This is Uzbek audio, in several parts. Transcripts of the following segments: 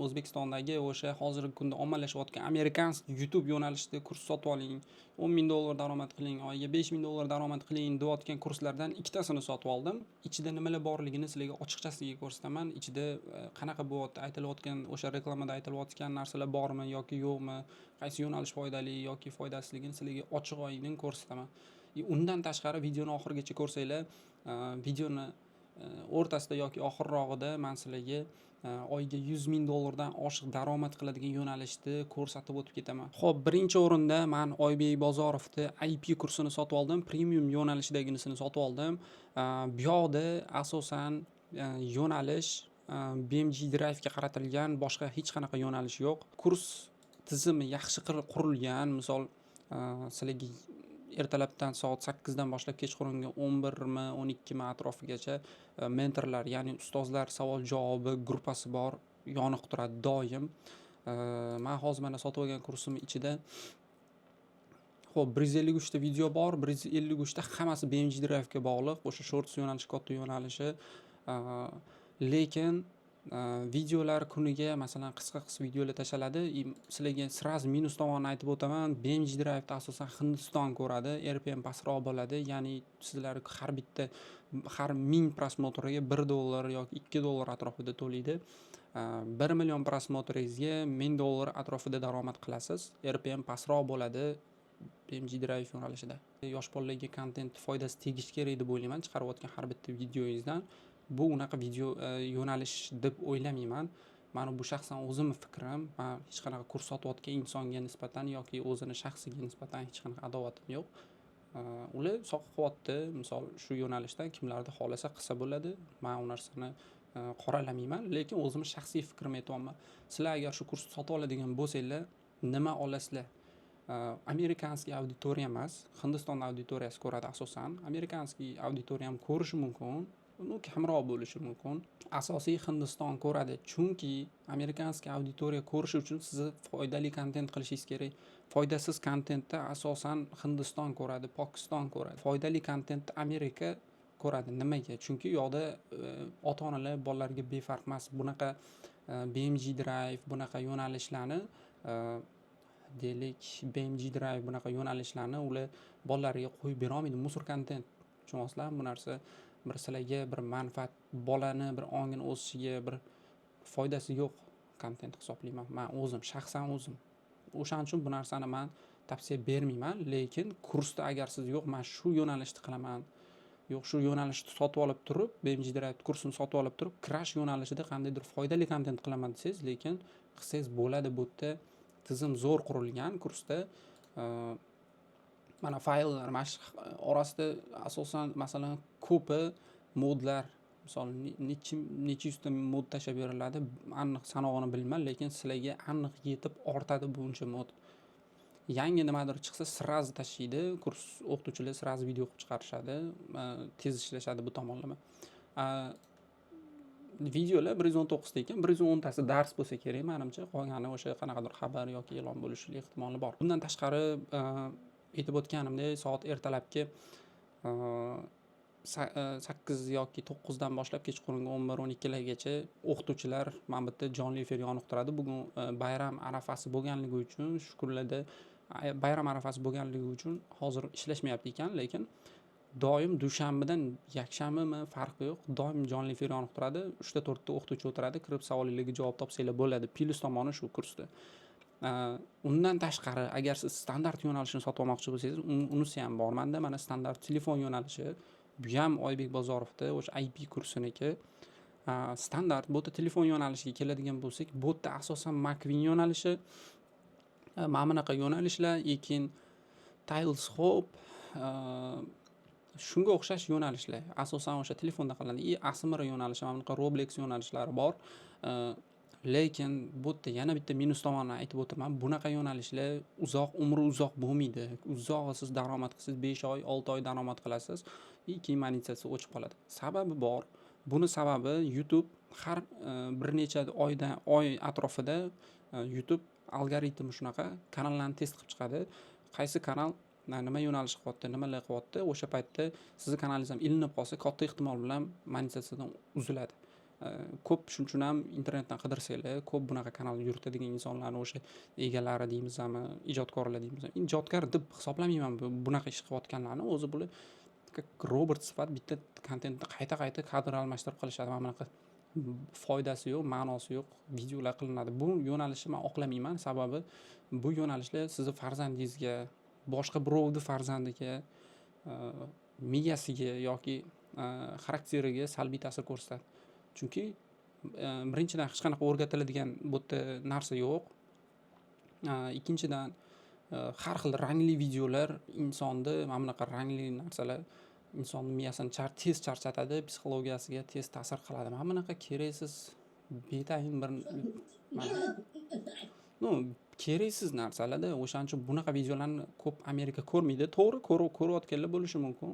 O'zbekistondagi o'sha hozirgi kunda ommalashayotgan amerikanskiy YouTube yo'nalishida kurs sotib oling, $10,000 daromad qiling, oyiga $5,000 daromad qiling deyotgan kurslardan ikkitasini sotib oldim. Ichida nimalar borligini sizlarga ochiqchasiga ko'rsataman. Ichida qanaqa bo'lyapti, aytilayotgan o'sha reklamada aytilayotgan narsalar bormi yoki yo'qmi, qaysi yo'nalish foydali yoki foydasizligini sizlarga ochiq-oydin ko'rsataman. Undan tashqari videoni oxirigacha ko'rsanglar, videoni o'rtasida yoki oxirrog'ida men sizlarga oyiga $100,000 dan oshiq daromad qiladigan yo'nalishni ko'rsatib o'tib ketaman. Xo'p, birinchi o'rinda men Oybek Bozorovni IP kursini sotib oldim, premium yo'nalishidagisini sotib oldim. Bu yoqda asosan yo'nalish BMG Drive ga qaratilgan, boshqa hech qanaqa yo'nalish yo'q. Kurs tizimi yaxshi qurilgan. Misol sizlarga ertalabdan soat 8 dan boshlab kechqurungi 11 mi 12 mi atrofigacha mentorlar, ya'ni ustozlar savol javobi gruppasi bor, yoniq turadi doim. Men hozir mana sotib olgan kursim ichida xo'p 153 ta video bor. 153 ta hammasi BMG Drive ga bog'liq. O'sha shorts yo'nalishi katta yo'nalishi. Lekin videolar kuniga masalan qisqa videolar tashlanadi. Sizlarga sraz minus tomonini aytib o'taman. BMG Drive da asosan Hindiston ko'radi, RPM pastroq bo'ladi. Ya'ni sizlar har 1000 prosmotriga $1 yoki $2 atrofida to'laydi. 1 million prosmotringizga $1000 atrofida daromad qilasiz. RPM pastroq bo'ladi BMG Drive yo'nalishida. Yosh bolalarga kontent foydasi tegishi kerak deb o'ylayman chiqarayotgan har bitta videoyingizdan. Bu unaqa video yo'nalish deb o'ylamayman. Mana bu shaxsan o'zimning fikrim. Men hech qanaqa kurs sotayotgan insonga nisbatan yoki o'zini shaxsiga nisbatan hech qanaqa adovatim yo'q. Ular soqqilyapti, misol shu yo'nalishdan kimlarni xolasa qilsa bo'ladi. Men u narsani qoralamayman, lekin o'zimning shaxsiy fikrimni aytyapman. Sizlar agar shu kursni sotib oladigan bo'lsanglar, nima olasizlar? Amerikanskiy auditoriya emas, Hindiston auditoriyasi ko'radi asosan. Amerikanskiy auditoriya ham ko'rishi mumkin, kamroq bo'lishi mumkin. Asosiy Hindiston ko'radi, chunki amerikanskiy auditoriya ko'rishi uchun siz foydali kontent qilishingiz kerak. Foydasiz kontentni asosan Hindiston ko'radi, Pokiston ko'radi. Foydali kontentni Amerika ko'radi. Nimaga? Chunki u yoqda ota-onalar bolalarga befarq emas. Bunaqa BMG Drive bunaqa yo'nalishlarni deylik, BMG Drive bunaqa yo'nalishlarni ular bolalarga qo'yib bera olmaydi. Musor kontent. Tushunasizlarmi? Bu narsa bir sizlarga bir manfaat, bolani bir ongini o'sishiga bir foydasi yo'q kontent hisoblayman. Men o'zim, shaxsan o'zim. O'shaning uchun bu narsani men tavsiya bermayman, lekin kursda agar siz yo'q, men shu yo'nalishni qilaman, yo'q shu yo'nalishni sotib olib turib, BMG Drive kursini sotib olib turib, crash yo'nalishida qandaydir foydali kontent qilaman desangiz, lekin qilsangiz bo'ladi. Bu yerda tizim zo'r qurilgan kursda. Mana fayllar orasida asosan masalan ko'pi modlar, misol necha yuzta mod tashab beriladi, aniq sanog'ini bilmayman, lekin sizlarga aniq yetib ortadi buncha mod. Yangi nimadir chiqsa sraz tashlaydi, kurs o'qituvchilar sraz video qilib chiqarishadi, tez ishlashadi bu tomonlama. Videolar 119 ta ekan, 110 tasi dars bo'lsa kerak menimcha, qolgani o'sha qanaqadir xabar yoki e'lon bo'lishi ehtimoli bor. Bundan tashqari aytib o'tganimdek, soat ertalabki 8 yoki 9 dan boshlab kechqurungi 11-12 largacha o'qituvchilar mana bu yerda jonli efir yoniq turadi. Bugun bayram arafasi bo'lganligi uchun, shu kunlarda bayram arafasi bo'lganligi uchun hozir ishlashmayapti ekan, lekin doim dushanbadan yakshanbami farqi yo'q, doim jonli efir yoniq turadi. 3 ta 4 ta o'qituvchi o'tiradi, kirib savolingizga javob topsanglar bo'ladi. Plus tomoni shu kursda. Undan tashqari agar siz standart yo'nalishni sotib olmoqchi bo'lsangiz, unisi ham bor. Menda mana standart telefon yo'nalishi, bu ham Oybek Bozorovda o'sha IP kursiniki. Standart bu yerda telefon yo'nalishiga keladigan bo'lsak, bu yerda asosan Macwin yo'nalishi, mana bunaqa yo'nalishlar, lekin Tiles Hop, shunga o'xshash yo'nalishlar asosan o'sha telefonda qilinadi. ASMR yo'nalishi, mana bunaqa Roblox yo'nalishlari bor. Lekin bu yerda yana bitta minus tomonini aytib o'taman. Bunaqa yo'nalishlar umri uzoq bo'lmaydi. Uzoq siz daromad qilsiz, 5 oy, 6 oy daromad qilasiz, keyin monetizatsiya o'chib qoladi. Sababi bor. Buni sababi YouTube har bir necha oy atrofida YouTube algoritmi shunaqa kanallarni test qilib chiqadi. Qaysi kanal nima yo'nalish qilyapti, nimalar qilyapti, o'sha paytda sizning kanalingiz ham ilinib qolsa, katta ehtimol bilan monetizatsiyadan uziladi. Ko'p shuning uchun ham internetdan qidirsanglar, ko'p bunaqa kanal yuritadigan insonlarni o'sha egalari deymizmi, ijodkorlar deymizmi. Ijodkor deb hisoblamayman bunaqa ish qilayotganlarni. O'zi bular robot sifat bitta kontentni qayta kadr almashtirib qilishadi. Mana bunaqa foydasi yo'q, ma'nosi yo'q videolar qilinadi. Bu yo'nalishni men oqlamayman, sababi bu yo'nalishlar sizni farzandingizga, boshqa birovni farzandiga, miyasiga yoki xarakteriga salbiy ta'sir ko'rsatadi. Chunki birinchidan hech qanaqa o'rgatiladigan bu yerda narsa yo'q. Ikkinchidan har xil rangli videolar insonni, mana bunaqa rangli narsalar insonni miyasini tez charchatadi, psixologiyasiga tez ta'sir qiladi. Mana bunaqa keraksiz betayin bir keraksiz narsalarda o'shaning uchun bunaqa videolarni ko'p Amerika ko'rmaydi. To'g'ri, ko'rayotganlar bo'lishi mumkin.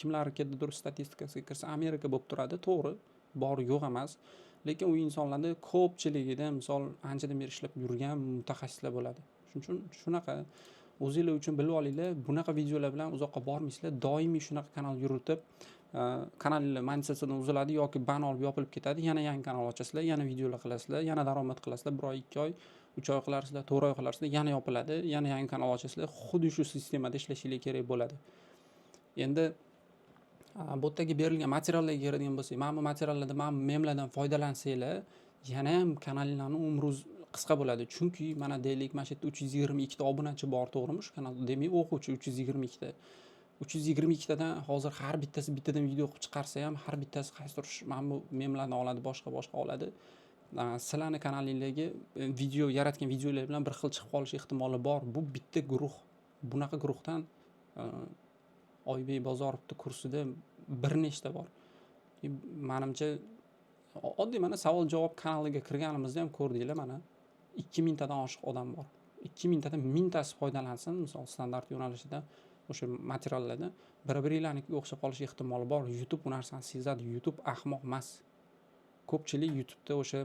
Kimlarnikidir statistikasiga kirsa Amerika bo'lib turadi, to'g'ri. Bor yo'q emas. Lekin u insonlarda ko'pchiligida misol anchadan beri ishlab yurgan mutaxassislar bo'ladi. Shuning uchun shunaqa o'zinglar uchun bilib olinglar, bunaqa videolar bilan uzoqqa bormaysizlar. Doimiy shunaqa kanal yuritib, kanalinglar monetizatsiyadan uziladi yoki ban olib yopilib ketadi. Yana yangi kanal ochasizlar, yana videolar qilasizlar, yana daromad qilasizlar. 1 oy, 2 oy, 3 oy qilarsizlar, 4 oy qilarsizlar, yana yopiladi, yana yangi kanal ochasizlar. Xuddi shu sistemada ishlashingiz kerak bo'ladi. Endi bu yerdagi berilgan materiallarga keladigan bo'lsak, mana bu materiallardan, mana bu memlardan foydalansanglar, yana ham kanalinglarni umri qisqa bo'ladi. Chunki mana deylik, mana shu yerda 322 ta obunachi bor, to'g'rimi? Shu kanalda demak o'quvchi 322 ta. 322 tadan hozir har bittasi bittadan video qilib chiqarsa ham, har bittasi qaysidir mana bu memlarni oladi, boshqa oladi. Sizlarni kanalingizga video yaratgan videolar bilan bir xil chiqib qolish ehtimoli bor. Bu bitta guruh. Bunaqa guruhdan Oybek Bozorovning kursida bir nechta bor. Menimcha oddiy mana savol-javob kanaliga kirganimizda ham ko'rdinglar, mana 2000 tadan oshiq odam bor. 2000 tadan 1000 tasi foydalansin, misol standart yo'nalishida o'sha materiallardan bir-birlariga o'xshab qolish ehtimoli bor. YouTube bu narsani sezadi. YouTube ahmoq emas. Ko'pchilik YouTube'da o'sha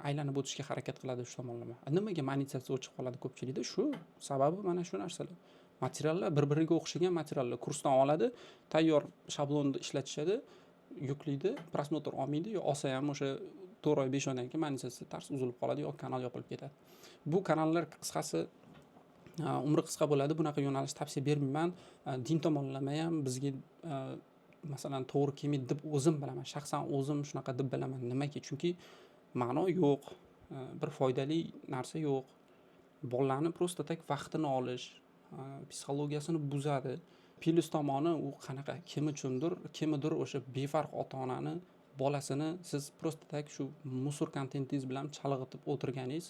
aylanib o'tishga harakat qiladi shu tomonlama. Nimaga monetizatsiya o'chib qoladi ko'pchilikda? Shu sababi mana shu narsalar. Materiallar bir-biriga o'xshagan materiallar kursdan oladi, tayyor shablonni ishlatishadi, yuklaydi, prosmotr olmaydi, yo olsa ham o'sha 4 oy 5 oydan keyin monetizatsiya tars uzilib qoladi yoki kanal yopilib ketadi. Bu kanallar qisqasi umri qisqa bo'ladi. Bunaqa yo'nalish tavsiya bermayman. Din tomonlama ham bizga masalan to'g'ri kelmaydi deb o'zim bilaman. Shaxsan o'zim shunaqa deb bilaman. Nimaga? Chunki ma'no yo'q, bir foydali narsa yo'q. Bolalarni prosta tak vaqtini olish, psixologiyasini buzadi. Plus tomoni u qanaqa kimidir o'sha befarq ota-onani bolasini siz prosta tak shu musor kontentingiz bilan chalg'itib o'tirganingiz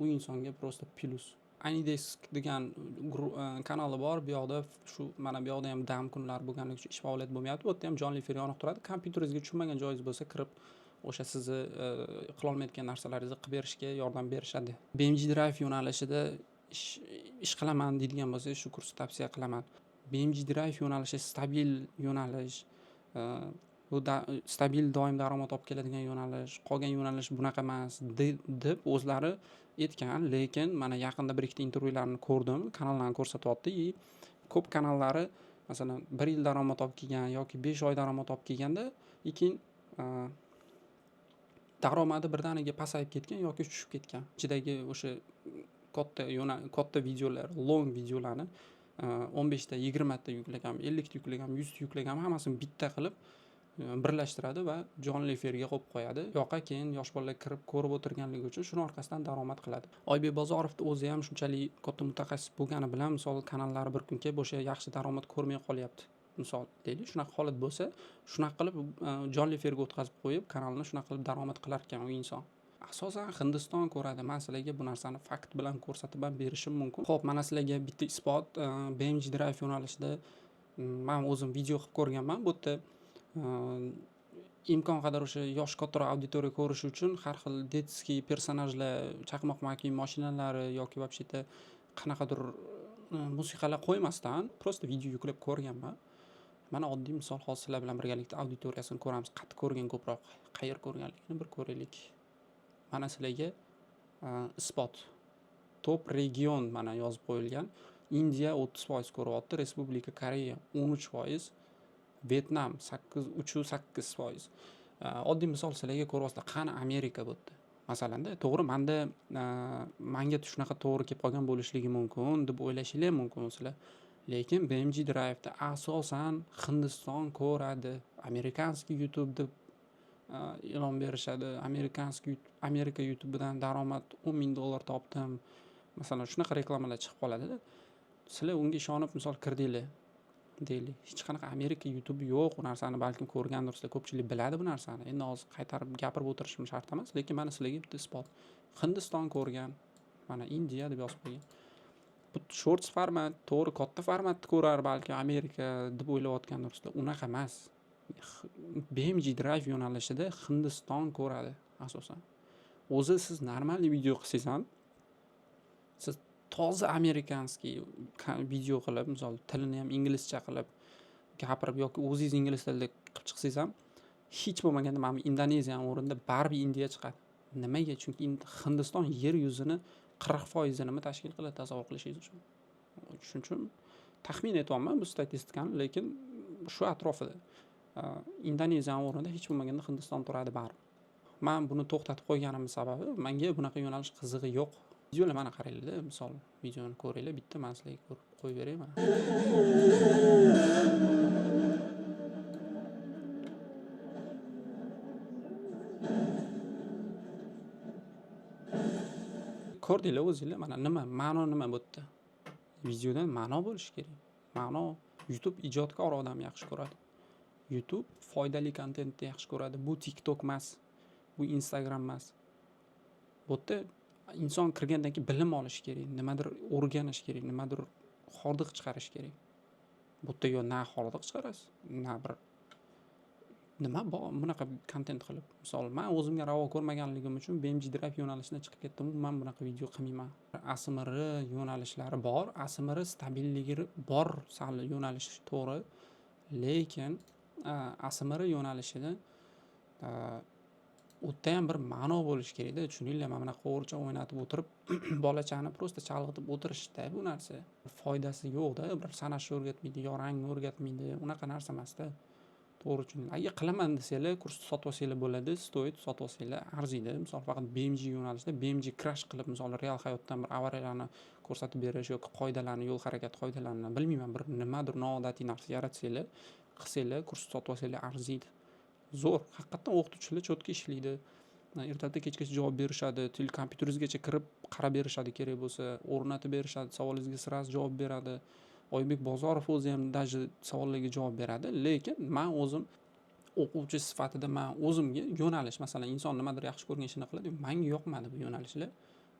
u insonga prosta plus. Anidesk degan kanali bor. Bu yoqda shu mana bu yoqda ham dam kunlar bo'lganligi uchun ish faoliyat bo'lmayapti. Bu yerda ham jonli efir yonib turadi. Kompyuteringizga tushunmagan joyingiz bo'lsa kirib o'sha sizni qila olmayotgan narsalaringizni qilib berishga yordam berishadi. BMG Drive yo'nalishida ish qilaman deydigan bo'lsangiz, shu kursni tavsiya qilaman. BMG Drive yo'nalishi stabil yo'nalish, bu stabil doim daromad olib keladigan yo'nalish, qolgan yo'nalish bunaqa emas deb o'zlari aytgan. Lekin mana yaqinda bir ikkita intervyularni ko'rdim, kanallarni ko'rsatyapti. Ko'p kanallari masalan 1 yil daromad olib kelgan yoki 5 oy daromad olib kelganda, lekin daromadi birdaniga pasayib ketgan yoki tushib ketgan. Ichidagi o'sha katta videolar, long videolarni 15 ta, 20 ta yuklagan, 50 ta yuklagan, 100 ta yuklagan, hammasini bitta qilib birlashtiradi va jonli efirga qo'yib qo'yadi. Yoqqa keyin yosh bolalar kirib ko'rib o'tirganligi uchun shuni orqasidan daromad qiladi. Oybek Bozorovning o'zi ham shunchalik katta mutaxassis bo'lgani bilan misol kanallari bir kun kelib o'sha yaxshi daromad ko'rmay qolyapti. Misol deylik, shunaqa holat bo'lsa, shunaqa qilib jonli efirga o'tkazib qo'yib, kanalni shunaqa qilib daromad qilar ekan u inson. Asosan Hindiston ko'radi. Men sizlarga bu narsani fakt bilan ko'rsatib ham berishim mumkin. Xo'p, mana sizlarga bitta isbot. BMG Drive yo'nalishida men o'zim video qilib ko'rganman. Bu yerda imkon qadar o'sha yosh kattaroq auditoriya ko'rishi uchun har xil detskiy personajlar, chaqmoq mashinalari yoki вообще-то qanaqadir musiqalar qo'ymasdan prosta video yuklab ko'rganman. Mana oddiy misol hozir sizlar bilan birgalikda auditoriyasini ko'ramiz. Qat ko'rgan ko'proq, qayer ko'rganligini bir ko'raylik. Mana sizlarga isbot. Top region mana yozib qo'yilgan. Indiya 30% ko'ryapti, Respublika Koreya 13%, Vyetnam 3-8%. Oddiy misol sizlarga ko'ryapsizlar, qani Amerika bu yerda. Masalanda, to'g'ri manga shunaqa to'g'ri kelib qolgan bo'lishligi mumkin deb o'ylashinglar mumkin sizlar. Lekin BMG Drive'da asosan Hindiston ko'radi. Amerikanskiy YouTube deb e'lon berishadi. Amerika YouTube'dan daromad $10,000 topdim. Masalan, shunaqa reklamalar chiqib qoladi-da. Sizlar unga ishonib misol kirdinglar deylik. Hech qanaqa Amerika YouTube yo'q. Bu narsani balkim ko'rgandirsizlar, ko'pchilik biladi bu narsani. Endi hozir qaytarib gapirib o'tirishim shart emas, lekin mana sizlarga bitta isbot. Hindiston ko'rgan, mana Indiya deb yozib qo'ygan. Bu shorts format, to'g'ri katta formatni ko'rar balki Amerika deb o'ylayotgandirsizlar. Unaqa emas. BMG Drive yo'nalishida Hindiston ko'radi asosan. O'zi siz normal video qilsangiz ham, siz toza amerikanskiy video qilib, misol tilini ham inglizcha qilib gapirib yoki o'zingiz ingliz tilida qilib chiqsangiz ham, hech bo'lmaganda mana Indoneziya o'rinda baribir Indiya chiqadi. Nimaga? Chunki Hindiston yer yuzini 40% nima tashkil qiladi, tasavvur qilishingiz uchun. Shuning uchun taxmin etyapman bu statistikani, lekin shu atrofida. Indoneziya o'rnida hech bo'lmaganda Hindiston turadi baribir. Men buni to'xtatib qo'yganim sababi, menga bunaqa yo'nalish qizig'i yo'q. Videolar mana qaranglar-da, misol videoni ko'ringlar, bitta men sizlarga ko'rib qo'yib beray mana. Ko'rdinglar o'zinglar, mana ma'no nima bu yerda? Videodan ma'no bo'lishi kerak. Ma'no YouTube ijodkor odam yaxshi ko'radi. YouTube foydali kontentni yaxshi ko'radi. Bu TikTok emas, bu Instagram emas. Bu yerda inson kirgandan keyin bilim olish kerak, nimadir o'rganish kerak, nimadir hordiq chiqarish kerak. Bu yerda yo na hordiq chiqarasiz, na bir nima bunaqa kontent qilib. Misol, men o'zimga ravo ko'rmaganligim uchun BMG Drive yo'nalishidan chiqib ketdim. Men bunaqa video qilmayman. ASMR yo'nalishlari bor, ASMR stabilligi bor, sal yo'nalish to'g'ri. Lekin ASMR yo'nalishida o'tda ham bir ma'no bo'lishi kerak-da. Tushuninglar, mana bunaqa o'g'ircha o'ynatib o'tirib, bolachani prosta chalg'itib o'tirishda bu narsa. Foydasi yo'q-da, bir sanashni o'rgatmaydi, yo rangni o'rgatmaydi. Unaqa narsa emas-da. To'g'ri tushuninglar. Agar qilaman desanglar, kursni sotib olsanglar bo'ladi, stoyt sotib olsanglar arziydi. Misol faqat BMG yo'nalishida BMG crash qilib, misol real hayotdan bir avariyalarni ko'rsatib berish yoki qoidalarni, yo'l harakat qoidalarini bilmayman, bir nimadir noodatiy narsa yaratsanglar, qilsanglar, kursni sotib olsanglar arziydi. Zo'r, haqiqatan o'qituvchilar cho'tka ishlaydi. Ertadan kechgacha javob berishadi, kompyuteringizgacha kirib qarab berishadi, kerak bo'lsa, o'rnatib berishadi, savolingizga sirasi javob beradi. Oybek Bozorov o'zi ham даже savollarga javob beradi, lekin men o'zim o'quvchi sifatida men o'zimga yo'nalish, masalan, inson nimadir yaxshi ko'rgan ishini qiladi, menga yoqmadi bu yo'nalishlar,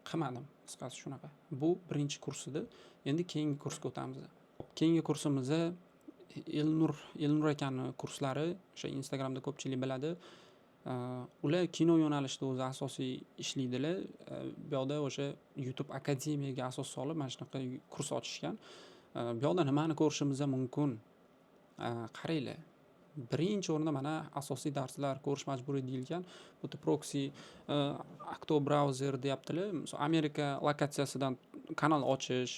qilmadim. Qisqasi shunaqa. Bu birinchi kursida. Endi keyingi kursga o'tamiz. Keyingi kursimizda Elnur akani kurslari, o'sha Instagramda ko'pchilik biladi. Ular kino yo'nalishida o'zi asosiy ishlaydilar. Bu yoqda o'sha YouTube akademiyaga asos solib mana shunaqa kurs ochishgan. Bu yoqda nimani ko'rishimiz mumkin? Qaranglar. Birinchi o'rinda mana asosiy darslar ko'rish majburiy deyilgan. Bu yerda proxy, Octo browser deyaptilar. Amerika lokatsiyasidan kanal ochish,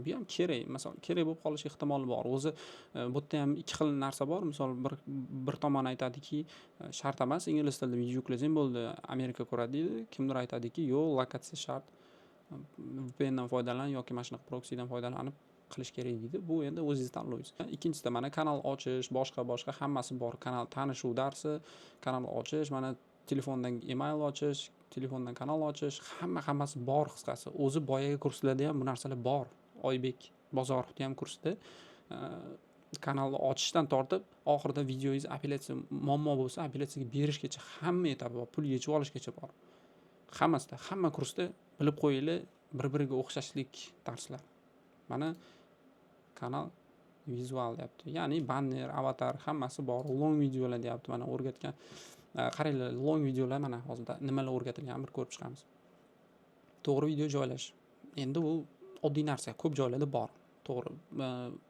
bu ham kerak. Masalan, kerak bo'lib qolish ehtimoli bor. O'zi bu yerda ham ikki xil narsa bor. Misol bir tomon aytadiki, shart emas, ingliz tilida video yuklasang bo'ldi, Amerika ko'radi deydi. Kimdir aytadiki, yo'q, lokatsiya shart. VPN dan foydalan yoki mana shunaqa proxydan foydalanib qilish kerak deydi. Bu endi o'zingiz tanlovingiz. Ikkinchisida mana kanal ochish, boshqa hammasi bor. Kanal tanishuv darsi, kanal ochish, mana telefondan email ochish, telefondan kanal ochish, hammasi bor qisqasi. O'zi boyagi kurslarda ham bu narsalar bor. Oybek Bozorovda ham kursda kanalni ochishdan tortib, oxirida videongiz apellyatsiya muammo bo'lsa, apellyatsiyaga berishgacha hamma etabi bor, pul yechib olishgacha bor. Hammasida, hamma kursda bilib qo'yinglar, bir-biriga o'xshashlik darslar. Mana kanal vizual deyapti. Ya'ni banner, avatar hammasi bor. Long videolar deyapti. Mana o'rgatgan. Qaranglar, long videolar mana hozirda nimalar o'rgatilganini bir ko'rib chiqamiz. To'g'ri video joylash. Endi bu oddiy narsa, ko'p joylarda bor. To'g'ri,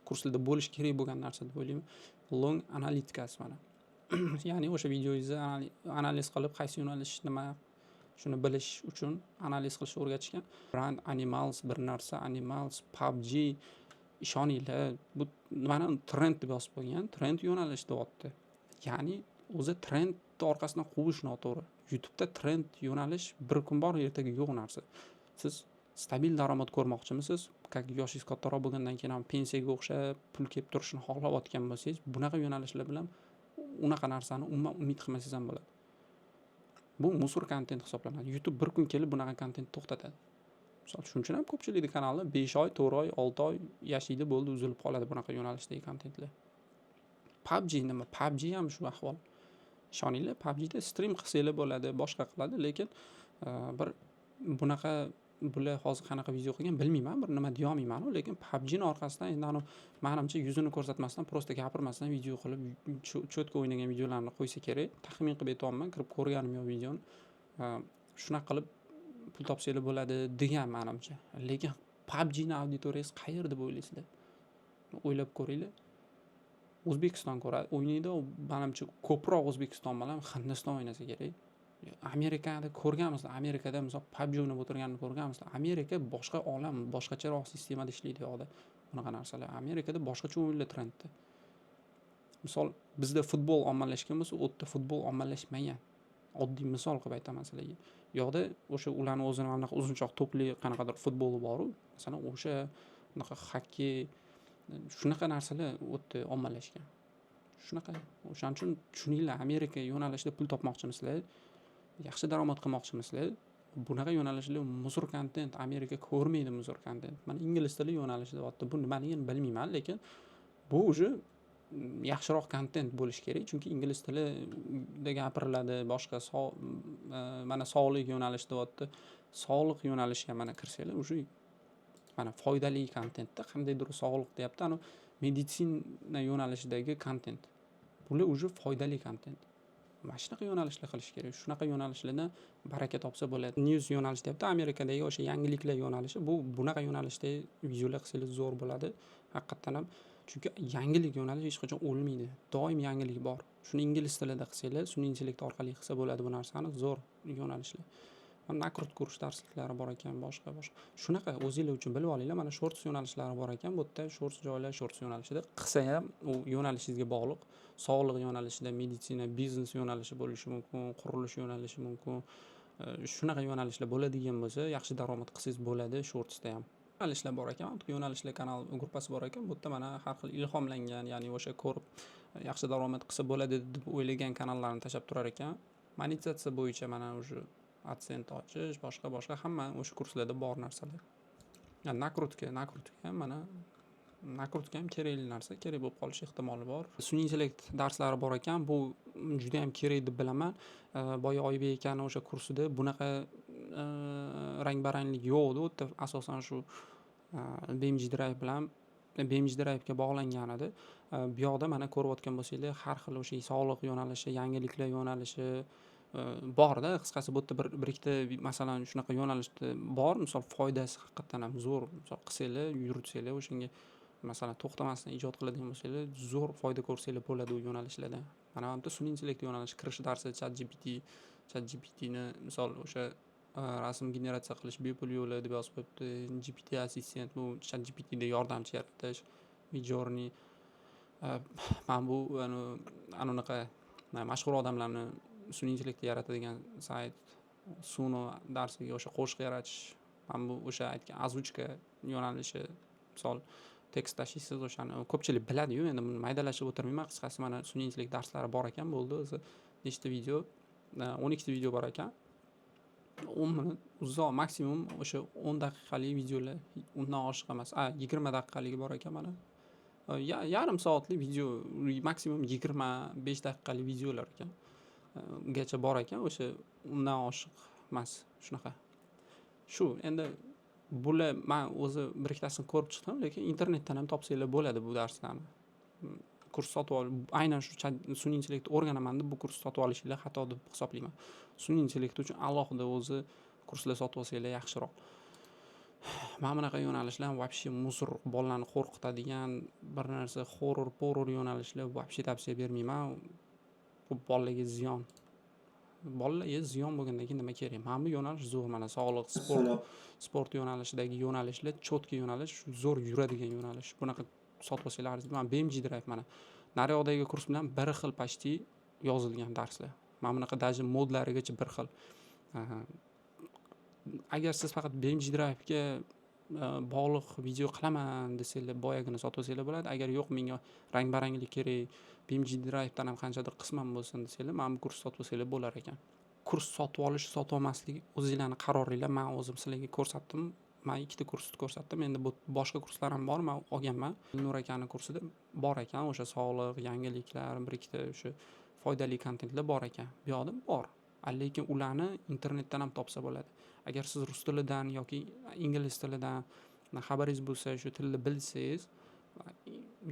kurslarda bo'lish kerak bo'lgan narsa deb o'ylayman. Long analitikasi mana. Ya'ni o'sha videoingizni analiz qilib, qaysi yo'nalish nima shuni bilish uchun analiz qilishni o'rgatishgan. Brand Animals, bir narsa Animals, PUBG, ishoninglar, bu mana trend deb yozib qo'ygan, trend yo'nalish deyapti. Ya'ni o'zi trend YouTube'da orqasidan quvish noto'g'ri. YouTube'da trend, yo'nalish bir kun bor, ertaga yo'q narsa. Siz stabil daromad ko'rmoqchimisiz? Yoshingiz kattaroq bo'lgandan keyin ham pensiyaga o'xshab pul kelib turishini xohlayotgan bo'lsangiz, bunaqa yo'nalishlar bilan unaqa narsani umuman umid qilmasangiz ham bo'ladi. Bu musor kontent hisoblanadi. YouTube bir kun kelib bunaqa kontentni to'xtatadi. Misol shuning uchun ham ko'pchilikning kanali 5 oy, 4 oy, 6 oy yashaydi, bo'ldi, uzilib qoladi bunaqa yo'nalishdagi kontentlar. PUBG nima? PUBG ham shu ahvol. Ishoninglar, PUBGda stream qilsanglar bo'ladi, boshqa qiladi, lekin bir bunaqa bular hozir qanaqa video qilgan bilmayman, bir nima deya olmayman, lekin PUBG ning orqasidan endi menimcha yuzini ko'rsatmasdan, prosta gapirmasdan video qilib, cho'tka o'ynagan videolarni qo'ysa kerak. Taxmin qilib aytolmayman, kirib ko'rganim yo'q videoni. Shunaqa qilib pul topsanglar bo'ladi degan menimcha. Lekin PUBG ning auditoriyasi qayerda deb o'ylaysizlar? O'ylab ko'ringlar. O'zbekiston o'ynaydi, menimcha ko'proq O'zbekiston bilan Hindiston o'ynasa kerak. Amerikada ko'rganmizlar. Amerikada misol PUBG o'ynab o'tirganini ko'rganmizlar. Amerika boshqa olam, boshqacharoq sistemada ishlaydi yoqda. Bunaqa narsalar. Amerikada boshqacha o'yinlar trendda. Misol bizda futbol ommalashgan bo'lsa, u yerda futbol ommalashmagan. Oddiy misol qilib aytaman sizlarga. Yoqda o'sha ularning o'zini mana uzunchoq to'pli qanaqadir futboli bor-ku. Masalan, o'sha bunaqa xokkey shunaqa narsalar o'tda ommalashgan. Shunaqa. O'shaning uchun tushuninglar, Amerika yo'nalishida pul topmoqchimisizlar? Yaxshi daromad qilmoqchimisizlar? Bunaqa yo'nalishlar musor kontent, Amerika ko'rmaydi musor kontent. Mana ingliz tili yo'nalishida o'tdi. Bu nimaligini bilmayman, lekin bu уже yaxshiroq kontent bo'lish kerak, chunki ingliz tilida gapiriladi, boshqa mana sog'liq yo'nalishida o'tdi. Sog'liq yo'nalishiga mana kirsanglar, уже mana foydali kontentda qandaydir sog'liq deyapti, meditsina yo'nalishidagi kontent. Bular уже foydali kontent. Mana shunaqa yo'nalishlar qilish kerak. Shunaqa yo'nalishlardan baraka topsa bo'ladi. News yo'nalishi deyapti, Amerikadagi o'sha yangiliklar yo'nalishi. Bunaqa yo'nalishda videolar qilsangiz zo'r bo'ladi. Haqiqatan ham, chunki yangilik yo'nalishi hech qachon o'lmaydi. Doim yangilik bor. Shuni ingliz tilida qilsanglar, sun'iy intellekt orqali qilsa bo'ladi bu narsani, zo'r yo'nalishlar. Nakrut kurs darsliklari bor ekan, boshqa. Shunaqa o'zingizlar uchun bilib olinglar. Mana shorts yo'nalishlari bor ekan. Bu yerda shorts joylar, shorts yo'nalishida qilsa ham u yo'nalishingizga bog'liq. Sog'liq yo'nalishida, meditsina, biznes yo'nalishi bo'lishi mumkin, qurilish yo'nalishi mumkin. Shunaqa yo'nalishlar bo'ladigan bo'lsa, yaxshi daromad qilsangiz bo'ladi shortsda ham. Yo'nalishlar bor ekan, yo'nalishlar kanal gruppasi bor ekan. Bu yerda mana har xil ilhomlangan, ya'ni o'sha ko'rib yaxshi daromad qilsa bo'ladi deb o'ylagan kanallarni tashab turar ekan. Monetizatsiya bo'yicha mana o'sha AdSense ochish, boshqa hamma o'sha kurslarda bor narsalar. Nakrutka ham mana nakrutka ham kerakli narsa, kerak bo'lib qolish ehtimoli bor. Sun'iy intellekt darslari bor ekan, bu juda ham kerak deb bilaman. Boya Oybek akani o'sha kursida bunaqa rang-baranglik yo'q edi. U yerda asosan shu BMG Drive bilan BMG Drive'ga bog'langan edi. Bu yoqda mana ko'rayotgan bo'lsanglar, har xil o'sha sog'liq yo'nalishi, yangiliklar yo'nalishi bor-da, qisqasi bu yerda bir ikkita masalan shunaqa yo'nalishda bor. Misol foydasi haqiqatan ham zo'r. Misol qilsanglar, yuritsanglar, o'shanga masalan to'xtamasdan ijod qiladigan bo'lsanglar, zo'r foyda ko'rsanglar bo'ladi u yo'nalishlardan. Mana bu yerda sun'iy intellekt yo'nalishi kirish darsi ChatGPTni misol o'sha rasm generatsiya qilish bepul yo'li deb yozib qo'yibdi. GPT assistent bu ChatGPTda yordamchi yaratish, Midjourney. Men bu anaqa mashhur odamlarni sun'iy intellektni yaratadigan sayt Suno darsiga o'sha qo'shiq yaratish, mana bu o'sha aytgan oзвучка yo'nalishi, misol tekst tashiysiz, o'shani ko'pchilik biladi-yu, endi buni maydalashib o'tirmayman. Qisqasi mana sun'iy intellekt darslari bor ekan, bo'ldi. O'zi nechta video, 12 ta video bor ekan. 10 minut uzoq, maksimum o'sha 10 daqiqalik videolar, undan oshiq emas. 20 daqiqaligi bor ekan mana. Yarim soatlik video, maksimum 25 daqiqalik videolar ekan. Gacha bor ekan, o'sha undan oshiq emas, shunaqa. Shu endi bular men o'zi bir ikkitasini ko'rib chiqdim, lekin internetdan ham topsanglar bo'ladi bu darslarni. Kurs sotib ol, aynan shu sun'iy intellekt o'rganaman deb bu kurs sotib olishinglar xato deb hisoblayman. Sun'iy intellekt uchun alohida o'zi kurslar sotib olsanglar yaxshiroq. Mana bunaqa yo'nalishlar вообще musor, bolalarni qo'rqitadigan bir narsa, horror yo'nalishlar вообще tavsiya bermayman. Bu bolalarga ziyon. Bolalarga ziyon bo'lgandan keyin nima kerak? Mana bu yo'nalish zo'r, mana sog'liq, sport yo'nalishidagi yo'nalishlar, cho'tka yo'nalish, zo'r yuradigan yo'nalish. Bunaqa sotib olsanglar, mana BMG Drive mana. Naryoqdagi kurs bilan bir xil почти yozilgan darslar. Mana bunaqa даже modlarigacha bir xil. Agar siz faqat BMG Drive'ga bog'liq video qilaman desanglar, boyagini sotib olsanglar bo'ladi. Agar yo'q, menga rang-baranglik kerak, BMG Drive'dan ham qanchadir qisman bo'lsin desanglar, mana bu kurs sotib olsanglar bo'lar ekan. Kurs sotib olish, sotib olmaslik o'zinglarning qaroringlar. Men o'zim sizlarga ko'rsatdim. Men 2 ta kursni ko'rsatdim. Endi bu boshqa kurslar ham bor, men olganman. Nur akaning kursida bor ekan, o'sha sog'liq, yangiliklar, bir ikkita o'sha foydali kontentlar bor ekan. Bu yoqda bor. Lekin ularni internetdan ham topsa bo'ladi. Agar siz rus tilidan yoki ingliz tilidan xabaringiz bo'lsa, shu tilni bilsangiz,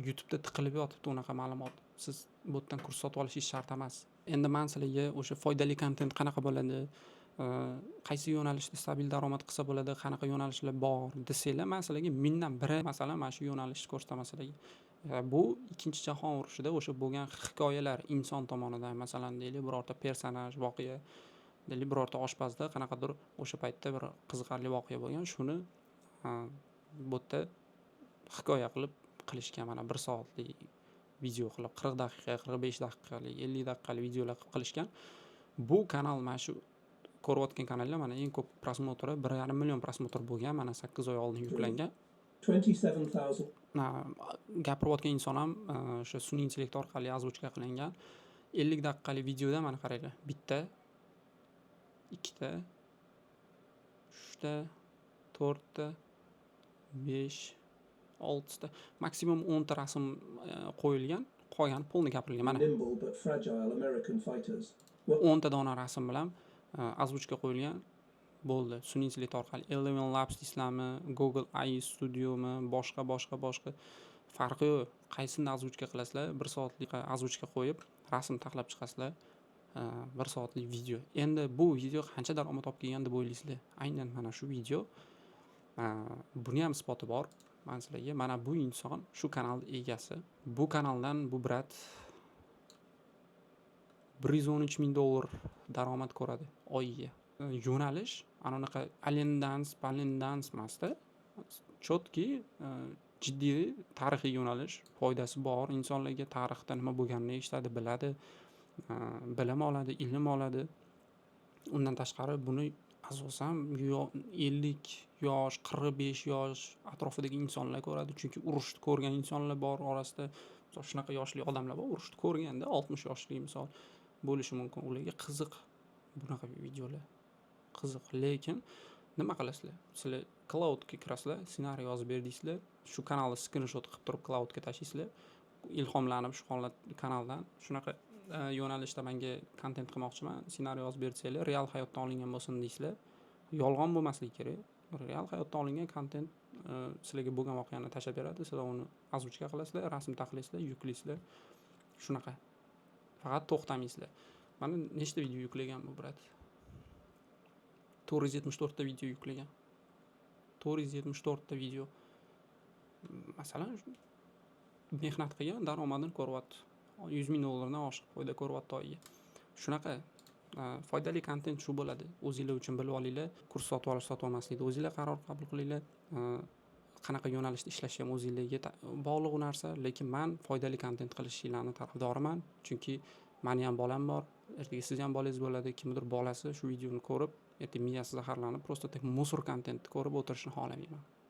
YouTube'da tiqilib yotibdi unaqa ma'lumot. Siz bu yerdan kurs sotib olishingiz shart emas. Endi men sizlarga o'sha foydali kontent qanaqa bo'ladi, qaysi yo'nalishda stabil daromad qilsa bo'ladi, qanaqa yo'nalishlar bor desanglar, men sizlarga mindan biri masalan mana shu yo'nalishni ko'rsataman sizlarga. Bu Ikkinchi jahon urushida o'sha bo'lgan hikoyalar inson tomonidan, masalan deylik, birorta personaj, voqea, deylik, birorta oshpazda qanaqadir o'sha paytda bir qiziqarli voqea bo'lgan, shuni bu yerda hikoya qilishgan, mana 1 soatlik video qilib, 40 daqiqa, 45 daqiqalik, 50 daqiqalik videolar qilishgan. Bu kanal mana shu ko'rayotgan kanallar mana eng ko'p prosmotri 1,5 million prosmotr bo'lgan, mana 8 oy oldin yuklangan. 27,000. Gapirayotgan inson ham o'sha sun'iy intellekt orqali ozvuchka qilingan. 50 daqiqalik videoda mana qaranglar. Bitta, ikkita, 3ta, 4ta, 5, 6ta, maksimum 10 ta rasm qo'yilgan, qolgani polni gapirilgan. Mana Nimble but fragile American fighters. 10 ta dona rasm bilan ozvuchka qo'yilgan. Bo'ldi. Sun'iy intellekt orqali Eleven Labs deysizlarmi, Google AI Studio'mi, boshqa farqi yo'q. Qaysini ozvuchka qilasizlar, 1 soatlik ozvuchka qo'yib, rasm taxlab chiqasizlar, 1 soatlik video. Endi bu video qancha daromad olib kelgan deb o'ylaysizlar? Aynan mana shu video. Buni ham isboti bor. Men sizlarga mana bu inson shu kanal egasi. Bu kanaldan bu brat $113,000 daromad ko'radi oyiga. Yo'nalish anaqa Allen Dance emasda, chotki jiddiy tarixiy yo'nalish, foydasi bor. Insonlarga tarixda nima bo'lganini eshitadi, biladi, bilim oladi, ilm oladi. Undan tashqari buni asosan 50 yosh, 45 yosh atrofidagi insonlar ko'radi. Chunki urushni ko'rgan insonlar bor orasida. Misol shunaqa yoshli odamlar bor, urushni ko'rganda 60 yoshli misol bo'lishi mumkin. Ularga qiziq bunaqa videolar. Qiziq, lekin nima qilasizlar? Sizlar cloudga kirasizlar, ssenariy yozib berdiysizlar, shu kanalni screenshot qilib turib cloudga tashlaysizlar. Ilhomlanib shu kanaldan shunaqa yo'nalishda menga kontent qilmoqchiman, ssenariy yozib bersanglar, real hayotdan olingan bo'lsin deysizlar. Yolg'on bo'lmasligi kerak. Real hayotdan olingan kontent sizlarga bo'lgan voqeani tashlab beradi, sizlar uni ozvuchka qilasizlar, rasm taxlaysizlar, yuklaysizlar. Shunaqa. Faqat to'xtamaysizlar. Mana nechta video yuklagan bu brat? 474 ta video yuklagan. 474 ta video. Masalan, mehnat qilgan, daromadini ko'ryapti. $100,000 dan oshiq foyda ko'ryapti oyiga. Shunaqa foydali kontent shu bo'ladi. O'zinglar uchun bilib olinglar. Kurs sotib olish, sotib olmaslikda o'zinglar qaror qabul qilinglar. Qanaqa yo'nalishda ishlash ham o'zinglarga bog'liq narsa, lekin men foydali kontent qilishinglarni tarafdoriman. Chunki meni ham bolam bor, ertaga siz ham bolangiz bo'ladi. Kimdir bolasi shu videoni ko'rib, ertaga miyasi zaharlanib, prosta musor kontentni ko'rib o'tirishni xohlamayman.